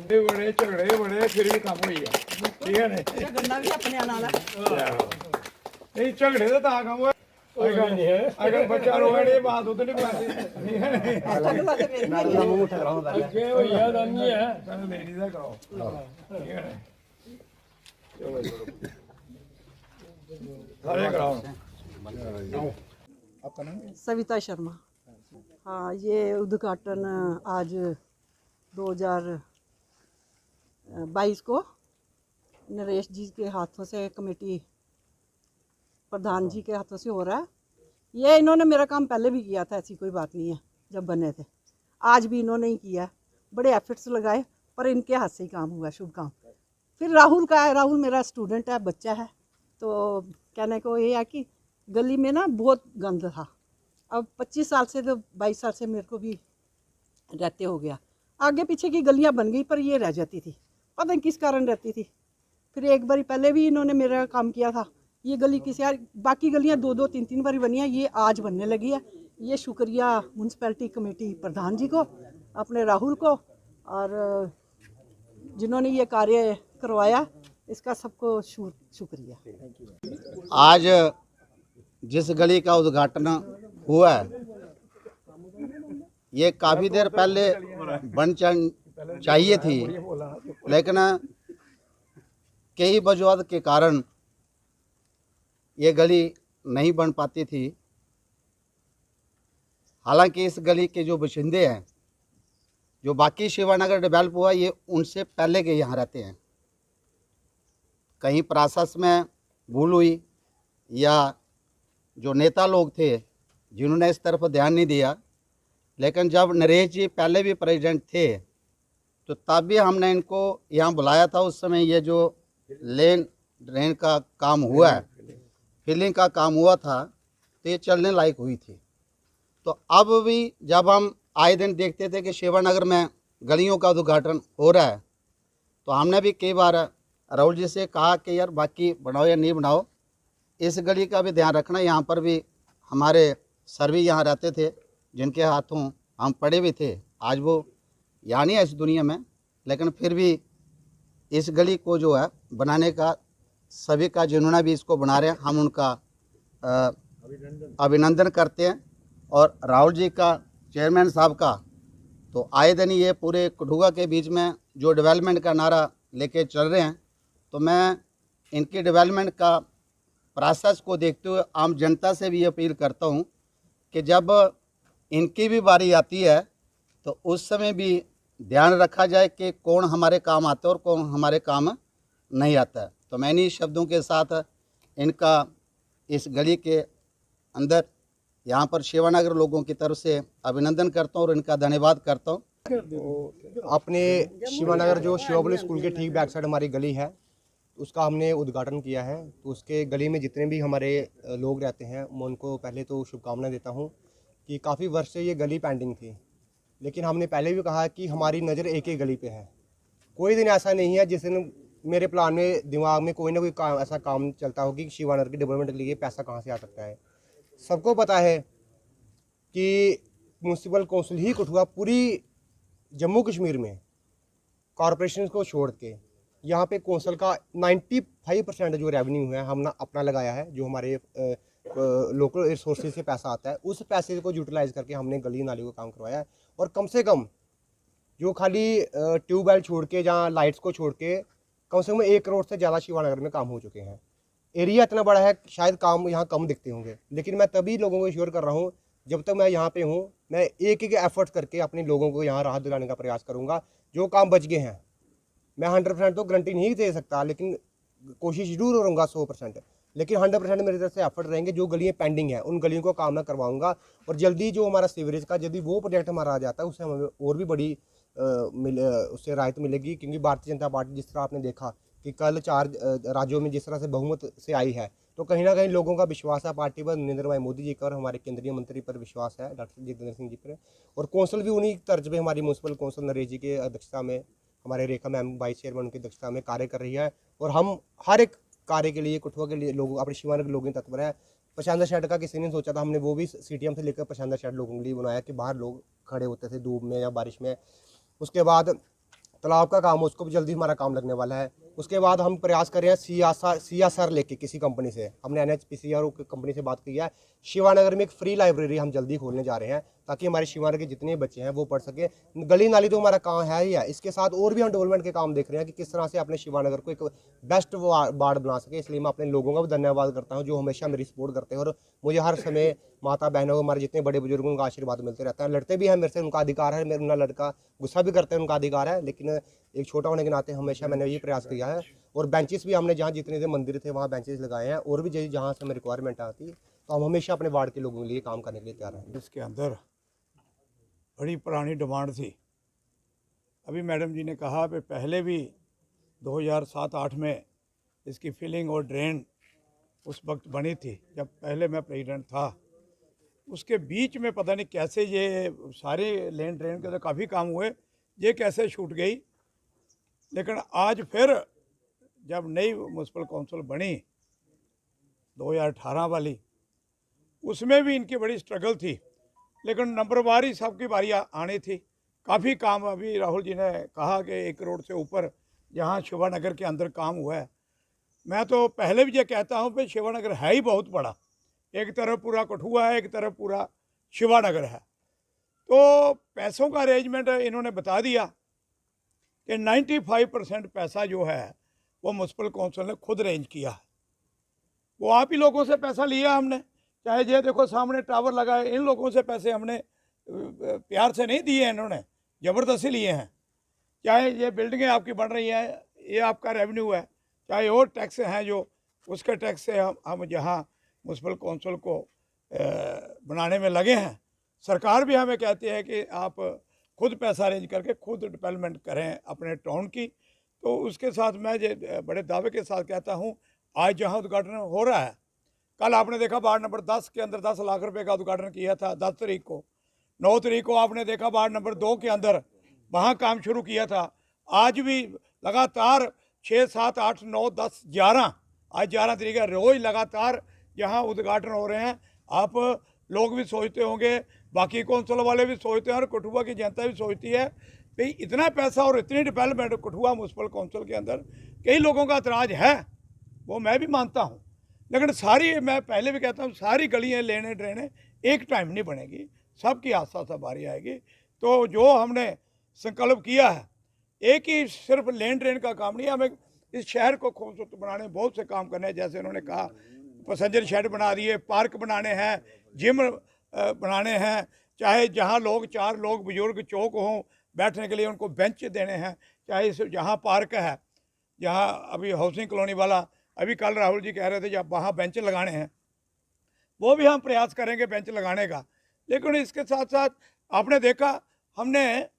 बड़े झगड़े बड़े फिर भी कम हुई है, ठीक है नहीं झगड़े तो कम हुआ अगर बच्चा रोए नहीं बात उधर नहीं पाती लेडीज कराओ, ठीक है सारे कराओ। सविता शर्मा। हाँ, ये उद्घाटन आज 2022 को नरेश जी के हाथों से, कमेटी प्रधान जी के हाथों से हो रहा है। ये इन्होंने मेरा काम पहले भी किया था, ऐसी कोई बात नहीं है, जब बने थे। आज भी इन्होंने ही किया, बड़े एफर्ट्स लगाए, पर इनके हाथ से ही काम हुआ, शुभ काम। फिर राहुल का है, राहुल मेरा स्टूडेंट है, बच्चा है, तो कहने को ये है कि गली में ना बहुत गंद था। अब 25 साल से तो 22 साल से मेरे को भी रहते हो गया। आगे पीछे की गलियां बन गई, पर ये रह जाती थी, पता नहीं किस कारण रहती थी। फिर एक बारी पहले भी इन्होंने मेरा काम किया था। ये गली किसी यार, बाकी गलियां 2-2, 3-3 बारी बनी है, ये आज बनने लगी है। ये शुक्रिया म्यूनसिपैलिटी कमेटी प्रधान जी को, अपने राहुल को, और जिन्होंने ये कार्य करवाया, इसका सबको शुक्रिया। आज जिस गली का उद्घाटन हुआ है, ये काफ़ी देर पहले बन चाहिए थी, लेकिन कई वजूहत के कारण ये गली नहीं बन पाती थी। हालांकि इस गली के जो बाशिंदे हैं, जो बाकी शिवानगर डेवलप हुआ, ये उनसे पहले के यहाँ रहते हैं। कहीं प्रोसेस में भूल हुई, या जो नेता लोग थे जिन्होंने इस तरफ ध्यान नहीं दिया। लेकिन जब नरेश जी पहले भी प्रेसिडेंट थे, तो तब भी हमने इनको यहाँ बुलाया था। उस समय ये जो लेन ड्रेन का काम हुआ है, फिलिंग का काम हुआ था, तो ये चलने लायक हुई थी। तो अब भी जब हम आए दिन देखते थे कि शिवानगर में गलियों का उद्घाटन हो रहा है, तो हमने भी कई बार राहुल जी से कहा कि यार बाकी बनाओ या नहीं बनाओ, इस गली का भी ध्यान रखना। यहाँ पर भी हमारे सर भी यहाँ रहते थे, जिनके हाथों हम पढ़े भी थे। आज वो यहाँ नहीं है इस दुनिया में, लेकिन फिर भी इस गली को जो है बनाने का सभी का, जिन्होंने भी इसको बना रहे हैं, हम उनका अभिनंदन करते हैं। और राहुल जी का, चेयरमैन साहब का, तो आए दिन ये पूरे कठुआ के बीच में जो डेवलपमेंट का नारा लेके चल रहे हैं, तो मैं इनकी डेवलपमेंट का प्रोसेस को देखते हुए आम जनता से भी अपील करता हूं कि जब इनकी भी बारी आती है, तो उस समय भी ध्यान रखा जाए कि कौन हमारे काम आता है और कौन हमारे काम नहीं आता है। तो मैं इन्हीं शब्दों के साथ इनका इस गली के अंदर यहाँ पर शिवानगर लोगों की तरफ से अभिनंदन करता हूँ और इनका धन्यवाद करता हूँ। अपने शिवानगर जो शिवाबुल स्कूल के ठीक बैक साइड हमारी गली है, उसका हमने उद्घाटन किया है। तो उसके गली में जितने भी हमारे लोग रहते हैं, मैं उनको पहले तो शुभकामनाएं देता हूं कि काफ़ी वर्ष से ये गली पेंडिंग थी। लेकिन हमने पहले भी कहा कि हमारी नज़र एक ही गली पे है। कोई दिन ऐसा नहीं है जिस दिन मेरे प्लान में, दिमाग में कोई ना कोई काम, ऐसा काम चलता हो कि शिवानगर के डेवलपमेंट के लिए पैसा कहाँ से आ सकता है। सबको पता है कि म्यूनसिपल काउंसिल ही कठुआ पूरी जम्मू कश्मीर में कॉरपोरेशन को छोड़ के यहाँ पे कौंसल का 95% जो रेवेन्यू है हमने अपना लगाया है। जो हमारे लोकल रिसोर्सेज से पैसा आता है, उस पैसे को यूटिलाइज करके हमने गली नाली को काम करवाया है। और कम से कम जो खाली ट्यूबवेल छोड़ के, जहाँ लाइट्स को छोड़ के, कम से कम 1 करोड़ से ज़्यादा शिवानगर में काम हो चुके हैं। एरिया इतना बड़ा है, शायद काम यहाँ कम दिखते होंगे, लेकिन मैं तभी लोगों को इंश्योर कर रहा हूँ, जब तक मैं यहाँ पे हूँ, मैं एक एक एफर्ट करके अपने लोगों को यहाँ राहत दिलाने का प्रयास करूँगा। जो काम बच गए हैं, मैं 100% तो गारंटी नहीं दे सकता, लेकिन कोशिश जरूर करूँगा 100%, लेकिन 100% मेरी तरफ से एफर्ट रहेंगे। जो गलियाँ पेंडिंग हैं, उन गलियों को काम मैं करवाऊँगा। और जल्दी जो हमारा सीवरेज का, यदि वो प्रोजेक्ट हमारा आ जाता है, उससे हमें और भी बड़ी उससे राहत मिलेगी, क्योंकि भारतीय जनता पार्टी जिस तरह आपने देखा कि कल 4 राज्यों में जिस तरह से बहुमत से आई है, तो कहीं ना कहीं लोगों का विश्वास है पार्टी पर, नरेंद्र भाई मोदी जी का और हमारे केंद्रीय मंत्री पर विश्वास है, डॉक्टर जितेंद्र सिंह जी पर। और कौंसिल भी उन्हीं तर्ज पे हमारी म्यूनसिपल कौंसिल नरेश जी की अध्यक्षता में, हमारे रेखा मैम वाइस चेयरमैन की अध्यक्षता में कार्य कर रही है। और हम हर एक कार्य के लिए, कठुआ के लिए लोग अपने शिवानगर के लोगों तत्पर है। प्रशांत शेड का किसी ने सोचा था, हमने वो भी CTM से लेकर प्रशांत शेड लोगों के लिए बनाया कि बाहर लोग खड़े होते थे धूप में या बारिश में। उसके बाद तालाब का काम, उसको भी जल्दी हमारा काम लगने वाला है। उसके बाद हम प्रयास कर रहे हैं CSR लेके किसी कंपनी से, हमने NHPCR कंपनी से बात की है। शिवानगर में एक फ्री लाइब्रेरी हम जल्दी खोलने जा रहे हैं, ताकि हमारे शिवानगर के जितने बच्चे हैं वो पढ़ सके। गली नाली तो हमारा काम है ही है, इसके साथ और भी हम डेवलपमेंट के काम देख रहे हैं कि किस तरह से अपने शिवानगर को एक बेस्ट वार्ड बना सके। इसलिए मैं अपने लोगों का भी धन्यवाद करता हूँ जो हमेशा मेरी सपोर्ट करते हैं, और मुझे हर समय माता बहनों, हमारे जितने बड़े बुजुर्गों का आशीर्वाद मिलते रहता है। लड़ते भी हैं मेरे से, उनका अधिकार है, मेरा लड़का गुस्सा भी करते हैं, उनका अधिकार है, लेकिन एक छोटा होने के नाते हमेशा मैंने ये प्रयास किया है। और बेंचेस भी हमने जहाँ जितने से मंदिर थे वहाँ बेंचेस लगाए हैं, और भी जहाँ से हमें रिक्वायरमेंट आती तो हम हमेशा अपने वार्ड के लोगों के लिए काम करने के लिए तैयार हैं। इसके अंदर बड़ी पुरानी डिमांड थी। अभी मैडम जी ने कहा कि पहले भी 2007-8 में इसकी फिलिंग और ड्रेन उस वक्त बनी थी, जब पहले मैं प्रेसिडेंट था। उसके बीच में पता नहीं कैसे ये सारे लेन ड्रेन के तो काफ़ी काम हुए, ये कैसे छूट गई। लेकिन आज फिर जब नई म्यूनसिपल कौंसिल बनी 2018 वाली, उसमें भी इनकी बड़ी स्ट्रगल थी, लेकिन नंबरवार ही सबकी बारी आनी थी। काफ़ी काम अभी राहुल जी ने कहा कि 1 करोड़ से ऊपर जहाँ शिवानगर के अंदर काम हुआ है। मैं तो पहले भी ये कहता हूँ कि शिवानगर है ही बहुत बड़ा, एक तरफ पूरा कठुआ है, एक तरफ पूरा शिवानगर है। तो पैसों का अरेंजमेंट इन्होंने बता दिया कि 95% पैसा जो है वो म्यूनसिपल कौंसिल ने खुद अरेंज किया है। वो आप ही लोगों से पैसा लिया हमने, चाहे ये देखो सामने टावर लगाए, इन लोगों से पैसे हमने प्यार से नहीं दिए, इन्होंने ज़बरदस्ती लिए हैं। चाहे ये बिल्डिंगें आपकी बन रही हैं, ये आपका रेवेन्यू है, चाहे और टैक्स हैं जो उसके टैक्स से हम जहाँ म्यूनसिपल कौंसिल को बनाने में लगे हैं। सरकार भी हमें कहती है कि आप खुद पैसा अरेंज करके खुद डेवलपमेंट करें अपने टाउन की। तो उसके साथ मैं ये बड़े दावे के साथ कहता हूँ, आज जहाँ उद्घाटन हो रहा है, कल आपने देखा वार्ड नंबर 10 के अंदर 10 लाख रुपए का उद्घाटन किया था 10 तारीख को। 9 तारीख को आपने देखा वार्ड नंबर 2 के अंदर वहाँ काम शुरू किया था। आज भी लगातार 6, 7, 8, 9, 10, 11, आज 11 तारीख है, रोज़ लगातार यहाँ उद्घाटन हो रहे हैं। आप लोग भी सोचते होंगे, बाकी कौंसिल वाले भी सोचते हैं, और कठुआ की जनता भी सोचती है भाई इतना पैसा और इतनी डेवलपमेंट कठुआ म्यूनसिपल कौंसिल के अंदर। कई लोगों का एतराज़ है, वो मैं भी मानता हूँ, लेकिन सारी, मैं पहले भी कहता हूँ, सारी गलियाँ लेने ड्रेनें एक टाइम नहीं बनेगी, सबकी आस्था से बारी आएगी। तो जो हमने संकल्प किया है, एक ही सिर्फ लेन ड्रेन का काम नहीं, हमें इस शहर को खूबसूरत बनाने बहुत से काम करने हैं। जैसे उन्होंने कहा पैसेंजर शेड बना दिए, पार्क बनाने हैं, जिम बनाने हैं, चाहे जहाँ लोग 4 लोग बुजुर्ग चौक हों बैठने के लिए उनको बेंच देने हैं, चाहे जहाँ पार्क है, जहाँ अभी हाउसिंग कॉलोनी वाला, अभी कल राहुल जी कह रहे थे जब वहाँ बेंच लगाने हैं, वो भी हम प्रयास करेंगे बेंच लगाने का। लेकिन इसके साथ साथ आपने देखा, हमने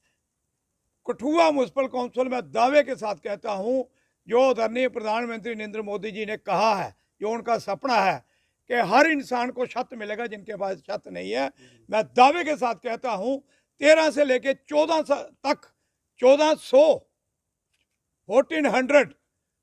कठुआ म्यूनसिपल कौंसिल में दावे के साथ कहता हूँ, जो आदरणीय प्रधानमंत्री नरेंद्र मोदी जी ने कहा है, जो उनका सपना है कि हर इंसान को छत मिलेगा, जिनके पास छत नहीं है, मैं दावे के साथ कहता हूँ 13 से लेके 14 तक 1400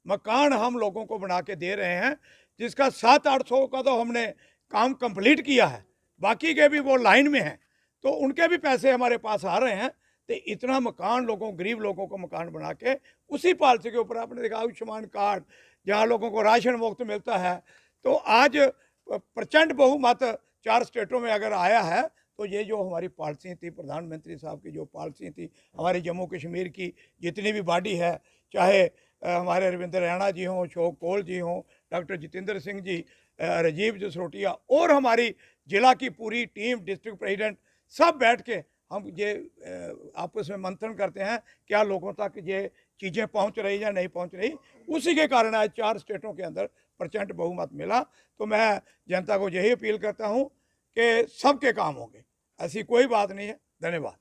मकान हम लोगों को बना के दे रहे हैं, जिसका 700-800 का तो हमने काम कंप्लीट किया है, बाकी के भी वो लाइन में हैं, तो उनके भी पैसे हमारे पास आ रहे हैं। तो इतना मकान लोगों, गरीब लोगों को मकान बना के उसी पॉलिसी के ऊपर, आपने देखा आयुष्मान कार्ड, जहाँ लोगों को राशन मुफ्त मिलता है। तो आज प्रचंड बहुमत 4 स्टेटों में अगर आया है, तो ये जो हमारी पॉलिसी थी, प्रधानमंत्री साहब की जो पॉलिसी थी, हमारी जम्मू कश्मीर की जितनी भी बॉडी है, चाहे हमारे रविंद्र रैना जी हों, अशोक कौल जी हों, डॉक्टर जितेंद्र सिंह जी, राजीव जसरोटिया, और हमारी जिला की पूरी टीम, डिस्ट्रिक्ट प्रेसिडेंट, सब बैठ के हम ये आपस में मंथन करते हैं क्या लोगों तक ये चीज़ें पहुंच रही या नहीं पहुंच रही। उसी के कारण आज 4 स्टेटों के अंदर प्रचंड बहुमत मिला। तो मैं जनता को यही अपील करता हूं कि सबके काम होंगे, ऐसी कोई बात नहीं है। धन्यवाद।